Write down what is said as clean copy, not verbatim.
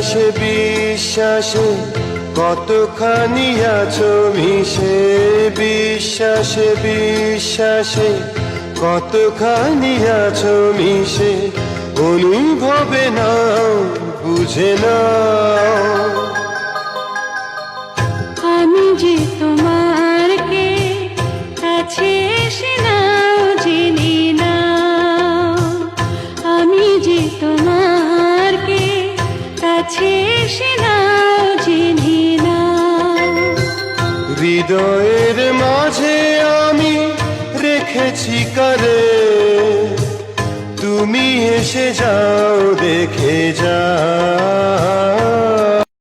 বিশ্বাসে বিশ্বাসে কতখানি আছো মিশে, বিশ্বাসে বিশ্বাসে কতখানি আছো মিশে, অনুভবে নাও বুঝে নাও। আমি যে তোমার কে কাছে এসে নাও জেনে নাও, আমি যে তোমার কে কাছে এসে নাও জেনে নাও। হৃদয়ের মাঝে আমি রেখেছি কারে, তুমি এসে যাও দেখে যাও।